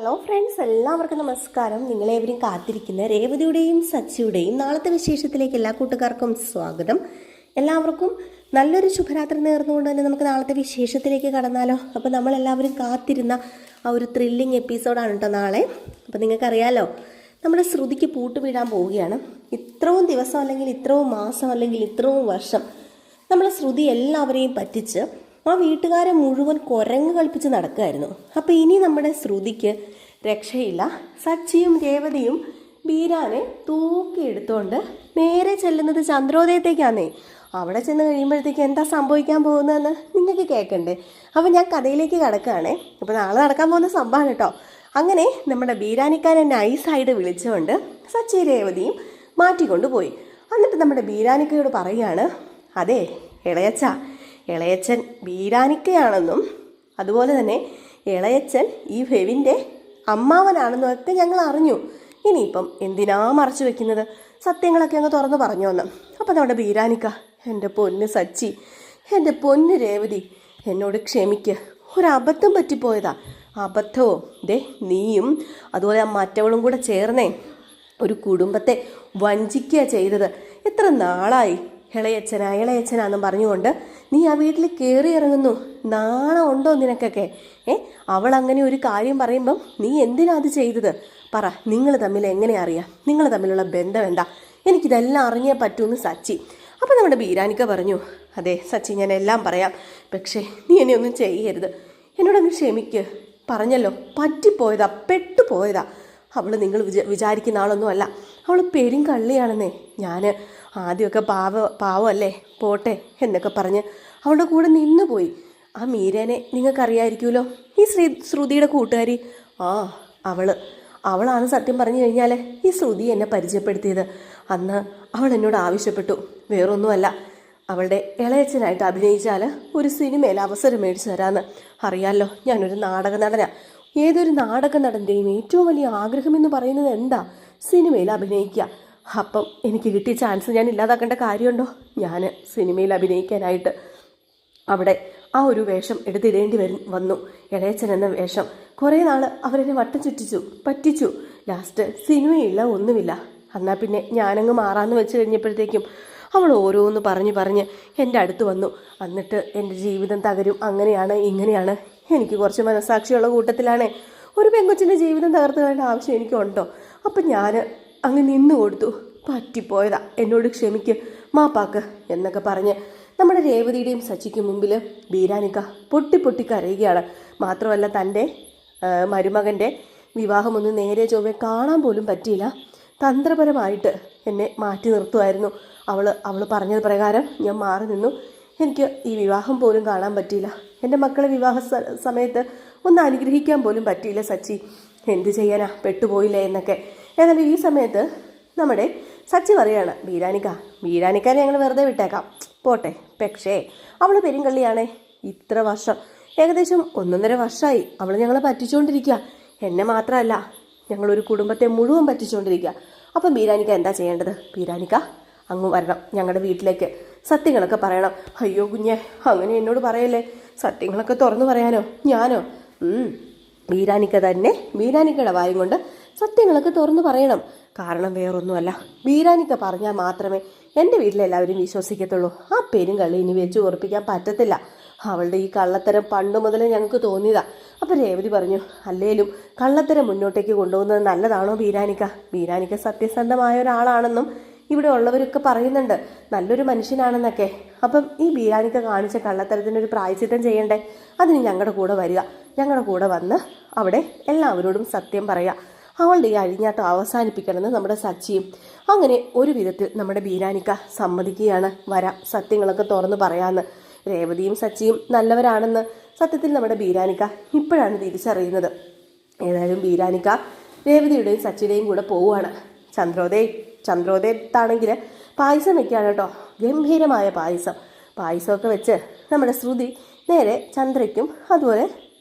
Hello friends, എല്ലാവർക്കും നമസ്കാരം. നിങ്ങളേവരും കാത്തിരിക്കുന്ന രേവതിയുടെയും സച്ചിയുടെയും നാളത്തെ വിശേഷത്തിലേക്ക് എല്ലാ കൂട്ടുകാർക്കും സ്വാഗതം. എല്ലാവർക്കും നല്ലൊരു ശുഭരാത്രി നേർന്നുകൊണ്ട് തന്നെ നമുക്ക് നാളത്തെ വിശേഷത്തിലേക്ക് കടന്നാലോ. അപ്പോൾ നമ്മളെല്ലാവരും കാത്തിരുന്ന ആ ഒരു ത്രില്ലിങ് എപ്പിസോഡാണ് കേട്ടോ നാളെ. അപ്പോൾ നിങ്ങൾക്കറിയാലോ, നമ്മുടെ ശ്രുതിക്ക് പൂട്ട് വീഴാൻ പോവുകയാണ്. ഇത്രയും ദിവസം അല്ലെങ്കിൽ ഇത്രയും മാസം അല്ലെങ്കിൽ ഇത്രയും വർഷം നമ്മൾ ശ്രുതി എല്ലാവരെയും പറ്റിച്ച് ആ വീട്ടുകാരെ മുഴുവൻ കുരങ്ങ് കളിപ്പിച്ച് നടക്കുമായിരുന്നു. അപ്പോൾ ഇനി നമ്മുടെ ശ്രുതിക്ക് രക്ഷയില്ല. സച്ചിയും രേവതിയും ബീരാനെ തൂക്കിയെടുത്തുകൊണ്ട് നേരെ ചെല്ലുന്നത് ചന്ദ്രോദയത്തേക്കാന്നേ. അവിടെ ചെന്ന് കഴിയുമ്പോഴത്തേക്ക് എന്താ സംഭവിക്കാൻ പോകുന്നതെന്ന് നിങ്ങൾക്ക് കേൾക്കണ്ടേ? അപ്പോൾ ഞാൻ കഥയിലേക്ക് കിടക്കുകയാണേ. അപ്പോൾ നാളെ നടക്കാൻ പോകുന്ന സംഭവമാണ് കേട്ടോ. അങ്ങനെ നമ്മുടെ ബീരാനിക്കാരെ നൈസായിട്ട് വിളിച്ചുകൊണ്ട് സച്ചി രേവതിയും മാറ്റിക്കൊണ്ടുപോയി. എന്നിട്ട് നമ്മുടെ ബീരാനിക്കയോട് പറയുകയാണ്, അതെ ഇളയച്ചൻ ബീരാനിക്കയാണെന്നും അതുപോലെ തന്നെ ഇളയച്ചൻ ഈ ഫെവിൻ്റെ അമ്മാവനാണെന്നും ഒക്കെ ഞങ്ങൾ അറിഞ്ഞു. ഇനിയിപ്പം എന്തിനാ മറച്ചു വെക്കുന്നത്? സത്യങ്ങളൊക്കെ അങ്ങ് തുറന്നു പറഞ്ഞു വന്നു. അപ്പം നമ്മുടെ ബീരാനിക്ക, എൻ്റെ പൊന്ന് സച്ചി, എൻ്റെ പൊന്ന് രേവതി, എന്നോട് ക്ഷമിക്ക്, ഒരബദ്ധം പറ്റിപ്പോയതാ. അബദ്ധമോ? നീയും അതുപോലെ മറ്റവളും കൂടെ ചേർന്നേ ഒരു കുടുംബത്തെ വഞ്ചിക്കുക ചെയ്തത്. എത്ര നാളായി ഇളയച്ചനാന്നും പറഞ്ഞുകൊണ്ട് നീ ആ വീട്ടിൽ കയറി ഇറങ്ങുന്നു. നാണം ഉണ്ടോ നിനക്കൊക്കെ? അവൾ അങ്ങനെ ഒരു കാര്യം പറയുമ്പം നീ എന്തിനാ അത് ചെയ്തത്? പറ, നിങ്ങൾ തമ്മിൽ എങ്ങനെ അറിയാം? നിങ്ങൾ തമ്മിലുള്ള ബന്ധം എന്താ? എനിക്കിതെല്ലാം അറിഞ്ഞേ പറ്റൂന്ന് സച്ചി. അപ്പം നമ്മുടെ ബീരാനിക്ക പറഞ്ഞു, അതെ സച്ചി, ഞാൻ എല്ലാം പറയാം, പക്ഷേ നീ എന്നെ ഒന്നും ചെയ്യരുത്, എന്നോടങ്ങ് ക്ഷമിക്ക്. പറഞ്ഞല്ലോ, പറ്റിപ്പോയതാ, പെട്ടുപോയതാ. അവൾ നിങ്ങൾ വിചാരിക്കുന്ന ആളൊന്നും അല്ല. അവൾ പെരും കള്ളിയാണെന്നേ. ഞാൻ ആദ്യമൊക്കെ പാവമല്ലേ, പോട്ടെ എന്നൊക്കെ പറഞ്ഞ് അവളുടെ കൂടെ നിന്ന് പോയി. ആ മീരേനെ നിങ്ങൾക്കറിയായിരിക്കുമല്ലോ, ഈ ശ്രുതിയുടെ കൂട്ടുകാരി. അവളാണ് സത്യം പറഞ്ഞു കഴിഞ്ഞാൽ ഈ ശ്രുതി എന്നെ പരിചയപ്പെടുത്തിയത്. അന്ന് അവൾ എന്നോട് ആവശ്യപ്പെട്ടു, വേറൊന്നുമല്ല, അവളുടെ ഇളയച്ചനായിട്ട് അഭിനയിച്ചാൽ ഒരു സിനിമയിൽ അവസരം മേടിച്ചു തരാമെന്ന്. അറിയാമല്ലോ, ഞാനൊരു നാടക നടനാണ്. ഏതൊരു നാടക നടൻ്റെയും ഏറ്റവും വലിയ ആഗ്രഹമെന്ന് പറയുന്നത് എന്താ? സിനിമയിൽ അഭിനയിക്കുക. അപ്പം എനിക്ക് കിട്ടിയ ചാൻസ് ഞാൻ ഇല്ലാതാക്കേണ്ട കാര്യമുണ്ടോ? ഞാൻ സിനിമയിൽ അഭിനയിക്കാനായിട്ട് അവിടെ ആ ഒരു വേഷം എടുത്തിടേണ്ടി വന്നു. ഇളയച്ചൻ എന്ന വേഷം. കുറേ നാൾ അവരെന്നെ വട്ടം പറ്റിച്ചു. ലാസ്റ്റ് സിനിമയില്ല, ഒന്നുമില്ല. എന്നാൽ പിന്നെ ഞാനങ്ങ് മാറാമെന്ന് വെച്ച് കഴിഞ്ഞപ്പോഴത്തേക്കും അവൾ ഓരോന്ന് പറഞ്ഞ് എൻ്റെ അടുത്ത് വന്നു. എന്നിട്ട് എൻ്റെ ജീവിതം തകരും, അങ്ങനെയാണ് ഇങ്ങനെയാണ്. എനിക്ക് കുറച്ച് മനസ്സാക്ഷിയുള്ള കൂട്ടത്തിലാണ്. ഒരു പെങ്കൊച്ചിൻ്റെ ജീവിതം തകർത്ത് വേണ്ട ആവശ്യം എനിക്കുണ്ടോ? അപ്പം ഞാൻ അങ്ങ് നിന്നു കൊടുത്തു. പറ്റിപ്പോയതാ, എന്നോട് ക്ഷമിക്ക്, മാപ്പാക്ക് എന്നൊക്കെ പറഞ്ഞ് നമ്മുടെ രേവതിയുടെയും സച്ചിക്കും മുമ്പിൽ ബീരാനിക്ക പൊട്ടി കരയുകയാണ്. മാത്രമല്ല, തൻ്റെ മരുമകൻ്റെ വിവാഹമൊന്നും നേരെ ചൊവ്വേ കാണാൻ പോലും പറ്റിയില്ല. തന്ത്രപരമായിട്ട് എന്നെ മാറ്റി നിർത്തുമായിരുന്നു. അവൾ പറഞ്ഞത് പ്രകാരം ഞാൻ മാറി നിന്നു. എനിക്ക് ഈ വിവാഹം പോലും കാണാൻ പറ്റിയില്ല. എൻ്റെ മക്കളെ വിവാഹ സമയത്ത് ഒന്ന് അനുഗ്രഹിക്കാൻ പോലും പറ്റിയില്ല സച്ചി. എന്ത് ചെയ്യാനാ, പെട്ടുപോയില്ലേ എന്നൊക്കെ. ഏതായാലും ഈ സമയത്ത് നമ്മുടെ സച്ചി പറയാണ്, ബീരാനിക്കാരെ ഞങ്ങൾ വെറുതെ വിട്ടേക്കാം, പോട്ടെ. പക്ഷേ അവൾ പെരുങ്കള്ളിയാണേ. ഇത്ര വർഷം, ഏകദേശം 1.5 വർഷമായി അവൾ ഞങ്ങളെ പറ്റിച്ചുകൊണ്ടിരിക്കുക. എന്നെ മാത്രമല്ല, ഞങ്ങളൊരു കുടുംബത്തെ മുഴുവൻ പറ്റിച്ചുകൊണ്ടിരിക്കുക. അപ്പം ബീരാനിക്ക എന്താ ചെയ്യേണ്ടത്? ബീരാനിക്ക അങ്ങ് വരണം ഞങ്ങളുടെ വീട്ടിലേക്ക്, സത്യങ്ങളൊക്കെ പറയണം. അയ്യോ കുഞ്ഞെ, അങ്ങനെ എന്നോട് പറയല്ലേ, സത്യങ്ങളൊക്കെ തുറന്നു പറയാനോ ഞാനോ? ബീരാനിക്ക തന്നെ ബീരാനിക്കയുടെ വായും കൊണ്ട് സത്യങ്ങളൊക്കെ തുറന്നു പറയണം. കാരണം വേറൊന്നുമല്ല, ബീരാനിക്ക പറഞ്ഞാൽ മാത്രമേ എൻ്റെ വീട്ടിലെല്ലാവരും വിശ്വസിക്കത്തുള്ളൂ. ആ പെരുങ്കള്ളി ഇനി വെച്ച് ഉറപ്പിക്കാൻ പറ്റത്തില്ല. അവളുടെ ഈ കള്ളത്തരം പണ്ട് മുതലേ ഞങ്ങൾക്ക് തോന്നിയതാ. അപ്പം രേവതി പറഞ്ഞു, അല്ലേലും കള്ളത്തരം മുന്നോട്ടേക്ക് കൊണ്ടുപോകുന്നത് നല്ലതാണോ ബീരാനിക്ക സത്യസന്ധമായ ഒരാളാണെന്നും ഇവിടെ ഉള്ളവരൊക്കെ പറയുന്നുണ്ട്, നല്ലൊരു മനുഷ്യനാണെന്നൊക്കെ. അപ്പം ഈ ബീരാനിക്ക കാണിച്ച കള്ളത്തരത്തിനൊരു പ്രായശ്ചിത്തം ചെയ്യണ്ടേ? അതിന് ഞങ്ങളുടെ കൂടെ വരിക, ഞങ്ങളുടെ കൂടെ വന്ന് അവിടെ എല്ലാവരോടും സത്യം പറയുക. അവളുടെ ഈ അഴിഞ്ഞാട്ടം അവസാനിപ്പിക്കണമെന്ന് നമ്മുടെ സച്ചിയും. അങ്ങനെ ഒരു വിധത്തിൽ നമ്മുടെ ബീരാനിക്ക സമ്മതിക്കുകയാണ്, വരാം, സത്യങ്ങളൊക്കെ തുറന്ന് പറയാമെന്ന്. രേവതിയും സച്ചിയും നല്ലവരാണെന്ന് സത്യത്തിൽ നമ്മുടെ ബീരാനിക്ക ഇപ്പോഴാണ് തിരിച്ചറിയുന്നത്. ഏതായാലും ബീരാനിക്ക രേവതിയുടെയും സച്ചിയുടെയും കൂടെ പോവുകയാണ്. ചന്ദ്രോദയത്താണെങ്കിൽ പായസം വെക്കുകയാണ് കേട്ടോ. ഗംഭീരമായ പായസമൊക്കെ വെച്ച് നമ്മുടെ ശ്രുതി നേരെ ചന്ദ്രയ്ക്കും അതുപോലെ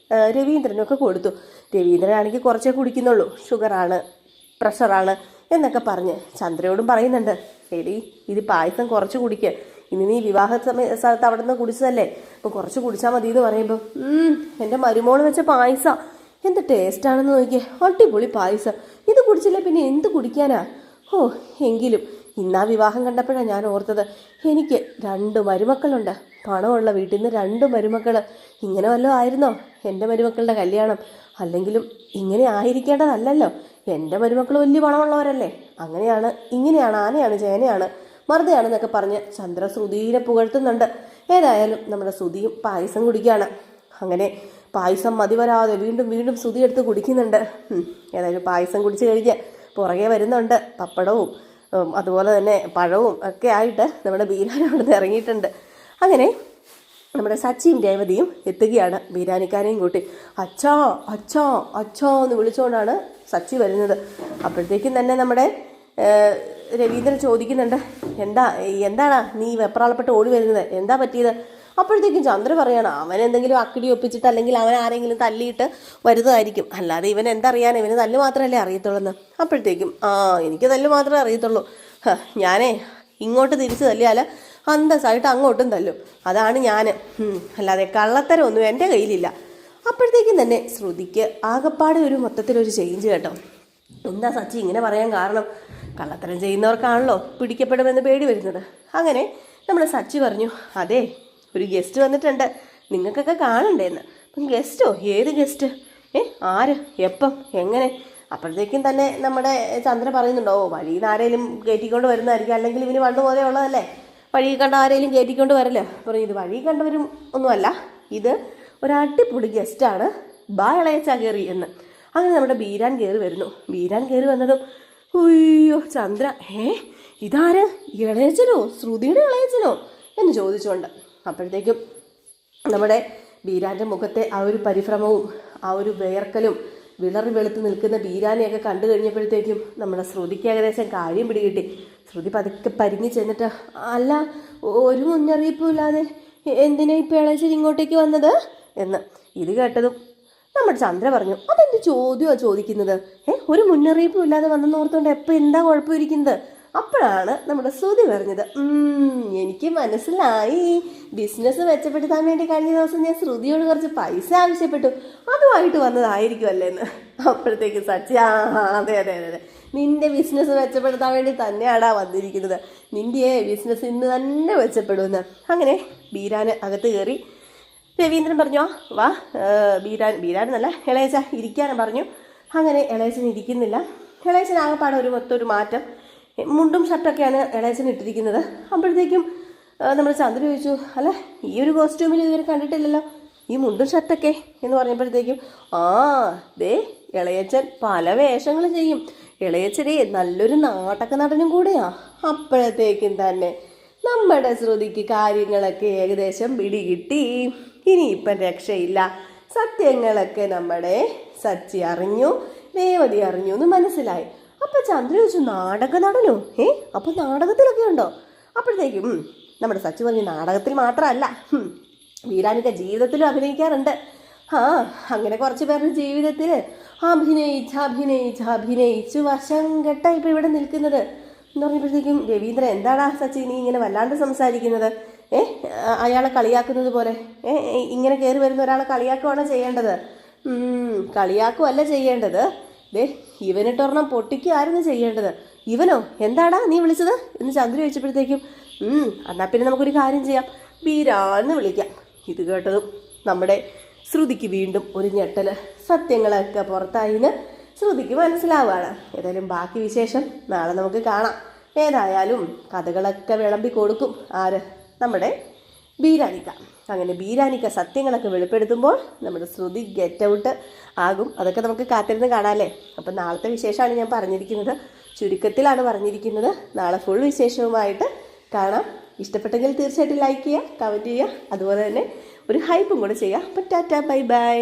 രവീന്ദ്രനൊക്കെ കൊടുത്തു. രവീന്ദ്രനാണെങ്കിൽ കുറച്ചേ കുടിക്കുന്നുള്ളൂ, ഷുഗറാണ്, പ്രഷറാണ് എന്നൊക്കെ പറഞ്ഞ് ചന്ദ്രയോടും പറയുന്നുണ്ട്, എടി ഇത് പായസം കുറച്ച് കുടിക്കുക, ഇനി നീ വിവാഹ സ്ഥലത്ത് അവിടെ നിന്ന് കുടിച്ചതല്ലേ, അപ്പോൾ കുറച്ച് കുടിച്ചാൽ മതി എന്ന് പറയുമ്പോൾ എൻ്റെ മരുമോള് വെച്ച പായസം എന്ത് ടേസ്റ്റാണെന്ന് നോക്കിയേ, അടിപൊളി പായസം. ഇത് കുടിച്ചില്ല പിന്നെ എന്ത് കുടിക്കാനാ? ഓ, എങ്കിലും ഇന്നാ വിവാഹം കണ്ടപ്പോഴാണ് ഞാൻ ഓർത്തത്, എനിക്ക് 2 മരുമക്കളുണ്ട്. പണമുള്ള വീട്ടിൽ നിന്ന് 2 മരുമക്കൾ. ഇങ്ങനെ വല്ലതും ആയിരുന്നോ എൻ്റെ മരുമക്കളുടെ കല്യാണം? അല്ലെങ്കിലും ഇങ്ങനെ ആയിരിക്കേണ്ടതല്ലല്ലോ. എൻ്റെ മരുമക്കൾ വലിയ പണമുള്ളവരല്ലേ. അങ്ങനെയാണ് ഇങ്ങനെയാണ്, ആനയാണ് ചേനയാണ് മറുതയാണെന്നൊക്കെ പറഞ്ഞ് ചന്ദ്ര ശ്രുതിയെ പുകഴ്ത്തുന്നുണ്ട്. ഏതായാലും നമ്മുടെ ശ്രുതിയും പായസം കുടിക്കുകയാണ്. അങ്ങനെ പായസം മതി വരാതെ വീണ്ടും വീണ്ടും ശ്രുതി എടുത്ത് കുടിക്കുന്നുണ്ട്. ഏതായാലും പായസം കുടിച്ച് കഴിഞ്ഞ് പുറകെ വരുന്നുണ്ട് പപ്പടവും അതുപോലെ തന്നെ പഴവും ഒക്കെ ആയിട്ട് നമ്മുടെ ബീരാൻ അവിടെ നിന്ന് ഇറങ്ങിയിട്ടുണ്ട്. അങ്ങനെ നമ്മുടെ സച്ചിയും രേവതിയും എത്തുകയാണ് ബീരാനിക്കാരെയും കൂട്ടി. അച്ഛാ അച്ഛാ അച്ഛാ എന്ന് വിളിച്ചുകൊണ്ടാണ് സച്ചി വരുന്നത്. അപ്പോഴത്തേക്കും തന്നെ നമ്മുടെ രവീന്ദ്രൻ ചോദിക്കുന്നുണ്ട്, എന്താണ് നീ വെപ്രാളപ്പെട്ട് ഓടി വരുന്നത്, എന്താ പറ്റിയത്? അപ്പോഴത്തേക്കും ചന്ദ്ര പറയാണ്, അവൻ എന്തെങ്കിലും അക്കിടി ഒപ്പിച്ചിട്ട് അല്ലെങ്കിൽ അവൻ ആരെങ്കിലും തല്ലിയിട്ട് വരുന്നതായിരിക്കും, അല്ലാതെ ഇവൻ എന്തറിയാൻ, ഇവന് തല്ല് മാത്രമല്ലേ അറിയത്തുള്ളൂ. അപ്പോഴത്തേക്കും എനിക്ക് തല്ല് മാത്രമേ അറിയത്തുള്ളൂ, ഞാനേ ഇങ്ങോട്ട് തിരിച്ച് തല്ലിയാൽ അന്തസ്സായിട്ട് അങ്ങോട്ടും തല്ലും, അതാണ് ഞാൻ, അല്ലാതെ കള്ളത്തരം ഒന്നും എൻ്റെ കയ്യിലില്ല. അപ്പോഴത്തേക്കും തന്നെ ശ്രുതിക്ക് ആകപ്പാടെ ഒരു മൊത്തത്തിലൊരു ചേഞ്ച് കേട്ടോ. എന്താ സച്ചി ഇങ്ങനെ പറയാൻ കാരണം? കള്ളത്തരം ചെയ്യുന്നവർക്കാണല്ലോ പിടിക്കപ്പെടുമെന്ന് പേടി വരുന്നത്. അങ്ങനെ നമ്മുടെ സച്ചി പറഞ്ഞു, അതെ ഒരു ഗസ്റ്റ് വന്നിട്ടുണ്ട്, നിങ്ങൾക്കൊക്കെ കാണണ്ടേന്ന്. അപ്പം ഗസ്റ്റോ? ഏത് ഗസ്റ്റ്? ആര്, എപ്പം, എങ്ങനെ? അപ്പോഴത്തേക്കും തന്നെ നമ്മുടെ ചന്ദ്ര പറയുന്നുണ്ടോ, വഴിയിൽ നിന്ന് ആരെങ്കിലും കയറ്റിക്കൊണ്ട് വരുന്നതായിരിക്കും, അല്ലെങ്കിൽ ഇവന് പണ്ട് പോലെ ഉള്ളതല്ലേ, വഴി കണ്ട ആരെങ്കിലും കയറ്റിക്കൊണ്ട് വരല്ലോ. പറഞ്ഞു, ഇത് വഴി കണ്ടവരും ഒന്നുമല്ല, ഇത് ഒരു അടിപൊളി ഗസ്റ്റാണ്, ബാ ഇളയച്ചാ കയറി എന്ന്. അങ്ങനെ നമ്മുടെ ബീരാൻ കയറി വരുന്നു. ബീരാൻ കയറി വന്നതും ഉയ്യോ ചന്ദ്ര, ഇതാര്, ഇളയച്ചനോ, ശ്രുതിയുടെ ഇളയച്ചനോ എന്ന് ചോദിച്ചുകൊണ്ട്. അപ്പോഴത്തേക്കും നമ്മുടെ ബീരാൻ്റെ മുഖത്തെ ആ ഒരു പരിഭ്രമവും ആ ഒരു വേർക്കലും വിളറി വെളുത്ത് നിൽക്കുന്ന ബീരാനെയൊക്കെ കണ്ടു കഴിഞ്ഞപ്പോഴത്തേക്കും നമ്മുടെ ശ്രുതിക്ക് ഏകദേശം കാര്യം പിടികിട്ടി. ശ്രുതി പതുക്കെ പരിങ്ങി ചെന്നിട്ട്, അല്ല ഒരു മുന്നറിയിപ്പും ഇല്ലാതെ എന്തിനാ ഇപ്പോൾ ഇളയച്ചൻ ഇങ്ങോട്ടേക്ക് വന്നത് എന്ന്. ഇത് കേട്ടതും നമ്മുടെ ചന്ദ്ര പറഞ്ഞു, അതെന്ത് ചോദ്യമാണ് ചോദിക്കുന്നത്? ഒരു മുന്നറിയിപ്പും ഇല്ലാതെ വന്നെന്ന് ഓർത്തുകൊണ്ട് എപ്പോൾ എന്താ കുഴപ്പമിരിക്കുന്നത്? അപ്പോഴാണ് നമ്മുടെ ശ്രുതി പറഞ്ഞത്, എനിക്ക് മനസ്സിലായി, ബിസിനസ് മെച്ചപ്പെടുത്താൻ വേണ്ടി കഴിഞ്ഞ ദിവസം ഞാൻ ശ്രുതിയോട് കുറച്ച് പൈസ ആവശ്യപ്പെട്ടു, അതുമായിട്ട് വന്നതായിരിക്കുമല്ലേ എന്ന്. അപ്പോഴത്തേക്ക് സച്ചി, അതെ അതെ അതെ അതെ, നിന്റെ ബിസിനസ് മെച്ചപ്പെടുത്താൻ വേണ്ടി തന്നെയാടാ വന്നിരിക്കുന്നത്, നിന്റെ ബിസിനസ് ഇന്ന് തന്നെ മെച്ചപ്പെടുമെന്ന്. അങ്ങനെ ബീരാന് അകത്ത് കയറി രവീന്ദ്രൻ പറഞ്ഞു, വാ ബീരാനെന്നല്ല ഇളയച്ച ഇരിക്കാനും പറഞ്ഞു. അങ്ങനെ ഇളയച്ചൻ ഇരിക്കുന്നില്ല. ഇളയച്ചൻ ആകെപ്പാടെ മൊത്തം മാറ്റം, മുണ്ടും ഷർട്ടൊക്കെയാണ് ഇളയച്ചൻ ഇട്ടിരിക്കുന്നത്. അപ്പോഴത്തേക്കും നമ്മൾ ചന്ദ്ര ചോദിച്ചു, അല്ല ഈ ഒരു കോസ്റ്റ്യൂമിൽ ഇതുവരെ കണ്ടിട്ടില്ലല്ലോ, ഈ മുണ്ടും ഷർട്ടൊക്കെ എന്ന് പറഞ്ഞപ്പോഴത്തേക്കും, ദേ ഇളയച്ചൻ പല വേഷങ്ങൾ ചെയ്യും, ഇളയച്ചനെ നല്ലൊരു നാടക നടനും കൂടെയാ. അപ്പോഴത്തേക്കും തന്നെ നമ്മുടെ ശ്രുതിക്ക് കാര്യങ്ങളൊക്കെ ഏകദേശം പിടികിട്ടി. ഇനിയിപ്പം രക്ഷയില്ല, സത്യങ്ങളൊക്കെ നമ്മുടെ സച്ചി അറിഞ്ഞു, രേവതി അറിഞ്ഞു എന്ന് മനസ്സിലായി. അപ്പൊ ചന്ദ്ര ചോദിച്ചു, നാടക നടനോ? അപ്പൊ നാടകത്തിലൊക്കെ ഉണ്ടോ? അപ്പോഴത്തേക്കും നമ്മുടെ സച്ചി പറഞ്ഞു, നാടകത്തിൽ മാത്രമല്ല, വീരാനിക്ക ജീവിതത്തിലും അഭിനയിക്കാറുണ്ട്. അങ്ങനെ കുറച്ച് പേരുടെ ജീവിതത്തിൽ അഭിനയിച്ച് വശം കെട്ട ഇപ്പം ഇവിടെ നിൽക്കുന്നത് എന്ന് പറഞ്ഞപ്പോഴത്തേക്കും രവീന്ദ്രൻ, എന്താടാ സച്ചി നീ ഇങ്ങനെ വല്ലാണ്ട് സംസാരിക്കുന്നത്? അയാളെ കളിയാക്കുന്നത് പോലെ ഇങ്ങനെ കയറി വരുന്ന ഒരാളെ കളിയാക്കുവാണോ ചെയ്യേണ്ടത്? കളിയാക്കുമല്ല ചെയ്യേണ്ടത്, ഇവനിട്ടൊരെണ്ണം പൊട്ടിക്കുമായിരുന്നു ചെയ്യേണ്ടത്. ഇവനോ? എന്താടാ നീ വിളിച്ചത് എന്ന് ചന്ദ്ര ചോദിച്ചപ്പോഴത്തേക്കും, എന്നാൽ പിന്നെ നമുക്കൊരു കാര്യം ചെയ്യാം, ബീരാന്ന് വിളിക്കാം. ഇത് കേട്ടതും നമ്മുടെ ശ്രുതിക്ക് വീണ്ടും ഒരു ഞെട്ടല്, സത്യങ്ങളൊക്കെ പുറത്തായിന്ന് ശ്രുതിക്ക് മനസ്സിലാവുകയാണ്. ഏതായാലും ബാക്കി വിശേഷം നാളെ നമുക്ക് കാണാം. ഏതായാലും കഥകളൊക്കെ വിളമ്പി കൊടുക്കും ആര്? നമ്മുടെ ബീരാനിക്ക. അങ്ങനെ ബീരാനിക്ക സത്യങ്ങളൊക്കെ വെളിപ്പെടുത്തുമ്പോൾ നമ്മുടെ ശ്രുതി ഗെറ്റ് ഔട്ട് ആകും. അതൊക്കെ നമുക്ക് കാത്തിരുന്ന് കാണാമല്ലേ. അപ്പം നാളത്തെ വിശേഷമാണ് ഞാൻ പറഞ്ഞിരിക്കുന്നത്, ചുരുക്കത്തിലാണ് പറഞ്ഞിരിക്കുന്നത്. നാളെ ഫുൾ വിശേഷവുമായിട്ട് കാണാം. ഇഷ്ടപ്പെട്ടെങ്കിൽ തീർച്ചയായിട്ടും ലൈക്ക് ചെയ്യുക, കമൻറ്റ് ചെയ്യുക, അതുപോലെ തന്നെ ഒരു ഹൈപ്പും കൂടെ ചെയ്യുക. അപ്പം ടാറ്റാ, ബൈ ബൈ.